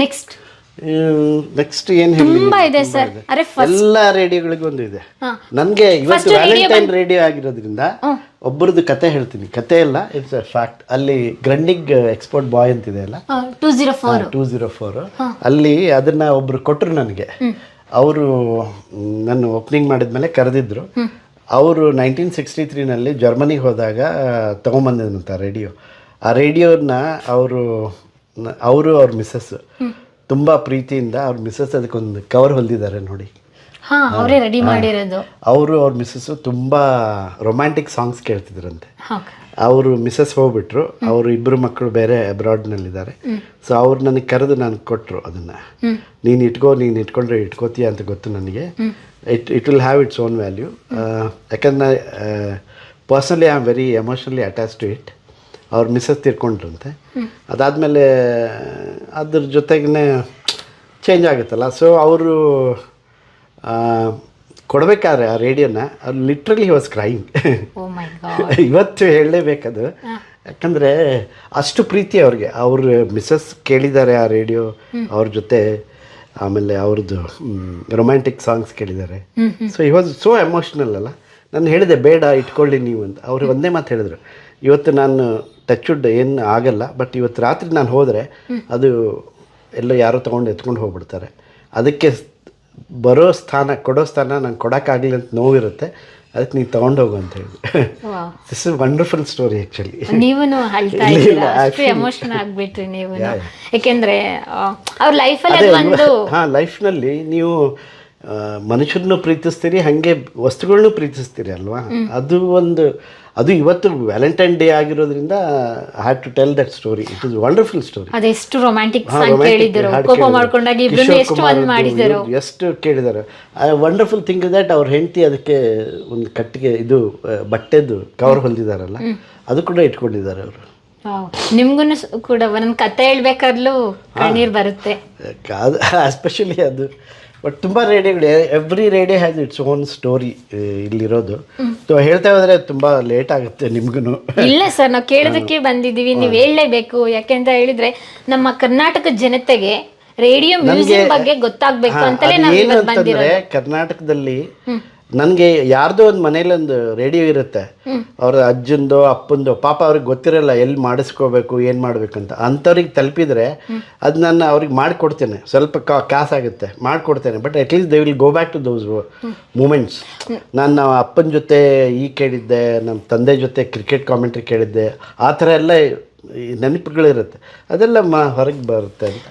Next next ಏನು ಹೇಳಿ ತುಂಬಾ ಇದೆ ಸರ್. ಅರೆ ಎಲ್ಲ ರೇಡಿಯೋಗಳಿಗೂ ಒಂದು ಇದೆ. ನನಗೆ ಇವತ್ತು ವ್ಯಾಲೆಂಟೈನ್ ರೇಡಿಯೋ ಆಗಿರೋದ್ರಿಂದ ಒಬ್ಬರದ್ದು ಕತೆ ಹೇಳ್ತೀನಿ. ಕತೆ ಎಲ್ಲ ಇಟ್ಸ್ ಅ ಫ್ಯಾಕ್ಟ್. ಅಲ್ಲಿ ಗ್ರಂಡಿಗ್ ಎಕ್ಸ್ಪೋರ್ಟ್ ಬಾಯ್ ಅಂತಿದೆ ಅಲ್ಲ, 204 ಅಲ್ಲಿ ಅದನ್ನ ಒಬ್ರು ಕೊಟ್ಟರು ನನಗೆ. ಅವರು ನಾನು ಓಪನಿಂಗ್ ಮಾಡಿದ್ಮೇಲೆ ಕರೆದಿದ್ರು. ಅವರು 1963ನಲ್ಲಿ ಜರ್ಮನಿಗೆ ಹೋದಾಗ ತೊಗೊಂಬಂದಿದ್ದಂಥ ರೇಡಿಯೋ. ಆ ರೇಡಿಯೋನ ಅವರು ಅವ್ರ ಮಿಸ್ಸಸ್ ತುಂಬ ಪ್ರೀತಿಯಿಂದ ಅವ್ರ ಮಿಸ್ಸಸ್ ಅದಕ್ಕೊಂದು ಕವರ್ ಹೊಲಿದಿದ್ದಾರೆ ನೋಡಿ. ಅವರೇ ರೆಡಿ ಮಾಡಿರೋದು. ಅವರು ಅವ್ರ ಮಿಸ್ಸಸ್ಸು ತುಂಬ ರೊಮ್ಯಾಂಟಿಕ್ ಸಾಂಗ್ಸ್ ಕೇಳ್ತಿದ್ರಂತೆ. ಅವರು ಮಿಸ್ಸಸ್ ಹೋಗ್ಬಿಟ್ರು. ಅವರು ಇಬ್ಬರು ಮಕ್ಕಳು ಬೇರೆ ಅಬ್ರಾಡ್ನಲ್ಲಿದ್ದಾರೆ. ಸೊ ಅವ್ರು ನನಗೆ ಕರೆದು ನನಗೆ ಕೊಟ್ಟರು ಅದನ್ನು. ನೀನು ಇಟ್ಕೊಂಡ್ರೆ ಇಟ್ಕೋತೀಯ ಅಂತ ಗೊತ್ತು ನನಗೆ. It will have its own value. ಯಾಕಂದರೆ personally I am very emotionally attach to it. ಅವ್ರ ಮಿಸ್ಸಸ್ ತೀರ್ಕೊಂಡ್ರಂತೆ. ಅದಾದಮೇಲೆ ಅದ್ರ ಜೊತೆಗೇ ಚೇಂಜ್ ಆಗುತ್ತಲ್ಲ. ಸೊ ಅವರು ಕೊಡಬೇಕಾದ್ರೆ ಆ ರೇಡಿಯೋನ ಅವ್ರು ಲಿಟ್ರಲಿ ಹಿ ವಾಸ್ ಕ್ರೈಯಿಂಗ್. ಇವತ್ತು ಹೇಳಲೇಬೇಕದು. ಯಾಕಂದರೆ ಅಷ್ಟು ಪ್ರೀತಿ ಅವ್ರಿಗೆ. ಅವ್ರ ಮಿಸ್ಸಸ್ ಕೇಳಿದ್ದಾರೆ ಆ ರೇಡಿಯೋ ಅವ್ರ ಜೊತೆ. ಆಮೇಲೆ ಅವ್ರದ್ದು ರೊಮ್ಯಾಂಟಿಕ್ ಸಾಂಗ್ಸ್ ಕೇಳಿದ್ದಾರೆ. So he was so emotional ಅಲ್ಲ. ನಾನು ಹೇಳಿದೆ ಬೇಡ ಇಟ್ಕೊಳ್ಳಿ ನೀವು ಅಂತ. ಅವರು ಒಂದೇ ಮಾತು ಹೇಳಿದ್ರು, ಇವತ್ತು ನಾನು ಟಚ್ವುಡ್ ಏನು ಆಗಲ್ಲ, ಬಟ್ ಇವತ್ತು ರಾತ್ರಿ ನಾನು ಹೋದರೆ ಅದು ಎಲ್ಲೋ ಯಾರೋ ಎತ್ಕೊಂಡು ಹೋಗ್ಬಿಡ್ತಾರೆ. ಅದಕ್ಕೆ ಕೊಡೋ ಸ್ಥಾನ ನಂಗೆ ಕೊಡೋಕ್ಕಾಗಲಿ ಅಂತ ನೋವಿರುತ್ತೆ. ಅದಕ್ಕೆ ನೀವು ತೊಗೊಂಡೋಗು ಅಂತ ಹೇಳಿ. This is wonderful story actually. ನೀವು ಎಮೋಷನ್ ಆಗಿಬಿಟ್ರಿ ನೀವು. ಯಾಕೆಂದರೆ ಅವ್ರ ಲೈಫ್ನಲ್ಲಿ ನೀವು ಮನುಷ್ಯರನ್ನು ಪ್ರೀತಿಸ್ತೀರಿ, ಹಾಗೆ ವಸ್ತುಗಳನ್ನೂ ಪ್ರೀತಿಸ್ತೀರಿ ಅಲ್ವಾ. ಅದು ಇವತ್ತು ವ್ಯಾಲೆಂಟೈನ್ ಡೇ ಆಗಿರೋದ್ರಿಂದ I had to tell that story. It is wonderful story. ಅದೆಷ್ಟು ರೊಮ್ಯಾಂಟಿಕ್ ಸಾಂಗ್ ಕೇಳಿದ್ರು, ಕೋಪ ಮಾಡ್ಕೊಂಡಾಗ ಇಬ್ರು ಎಷ್ಟು ಒಂದು ಮಾಡಿದರು, ಎಷ್ಟು ಕೇಳಿದ್ದಾರೆ. ವಂಡರ್ಫುಲ್ ಥಿಂಗ್ ಇಸ್ ದಟ್ ಅವ್ರ ಹೆಂಡತಿ ಅದಕ್ಕೆ ಒಂದು ಕಟ್ಟಿಗೆ ಇದು ಬಟ್ಟೆದು ಕವರ್ ಹೊಲಿದಿದ್ದಾರಲ್ಲ, ಅದು ಕೂಡ ಇಟ್ಕೊಂಡಿದ್ದಾರೆ ಅವರು. ನಿಮ್ಗೂ ಕೂಡ ಒಂದೊಂದು ಕತೆ ಹೇಳ್ಬೇಕಾದ್ಲೂ ಕಣ್ಣೀರು ಬರುತ್ತೆ. ಎಸ್ಪೆಷಲಿ ಅದು. ಬಟ್ ತುಂಬ ರೇಡಿಯೋಗಳು, every radio has its own story ಇಲ್ಲಿರೋದು. ಹೇಳ್ತಾ ಹೋದರೆ ತುಂಬ ಲೇಟ್ ಆಗುತ್ತೆ ನಿಮ್ಗೂ. ಇಲ್ಲ ಸರ್, ನಾವು ಕೇಳೋದಕ್ಕೆ ಬಂದಿದ್ದೀವಿ, ನೀವು ಹೇಳಲೇಬೇಕು. ಯಾಕೆಂತ ಹೇಳಿದ್ರೆ ನಮ್ಮ ಕರ್ನಾಟಕ ಜನತೆಗೆ ರೇಡಿಯೋ ಮ್ಯೂಸಿಕ್ ಬಗ್ಗೆ ಗೊತ್ತಾಗಬೇಕು ಅಂತಲೇ ನಾವು ಇವತ್ತು ಬಂದಿರೋದು. ಕರ್ನಾಟಕದಲ್ಲಿ ನನಗೆ ಯಾರ್ದೋ ಒಂದು ಮನೇಲಿ ಒಂದು ರೇಡಿಯೋ ಇರುತ್ತೆ, ಅವ್ರ ಅಜ್ಜಂದೋ ಅಪ್ಪಂದೋ, ಪಾಪ ಅವ್ರಿಗೆ ಗೊತ್ತಿರಲ್ಲ ಎಲ್ಲಿ ಮಾಡಿಸ್ಕೋಬೇಕು ಏನು ಮಾಡಬೇಕಂತ. ಅಂಥವ್ರಿಗೆ ತಲುಪಿದರೆ ಅದು ನಾನು ಅವ್ರಿಗೆ ಮಾಡಿಕೊಡ್ತೇನೆ. ಸ್ವಲ್ಪ ಕಾಸಾಗುತ್ತೆ, ಮಾಡಿಕೊಡ್ತೇನೆ. But at least they will go back to those moments. ನಾನು ಅಪ್ಪನ ಜೊತೆ ಕೇಳಿದ್ದೆ, ನಮ್ಮ ತಂದೆ ಜೊತೆ ಕ್ರಿಕೆಟ್ ಕಾಮೆಂಟ್ರಿ ಕೇಳಿದ್ದೆ. ಆ ಥರ ಎಲ್ಲ ನೆನಪುಗಳಿರುತ್ತೆ. ಅದೆಲ್ಲ ಹೊರಗೆ ಬರುತ್ತೆ ಅಂತ.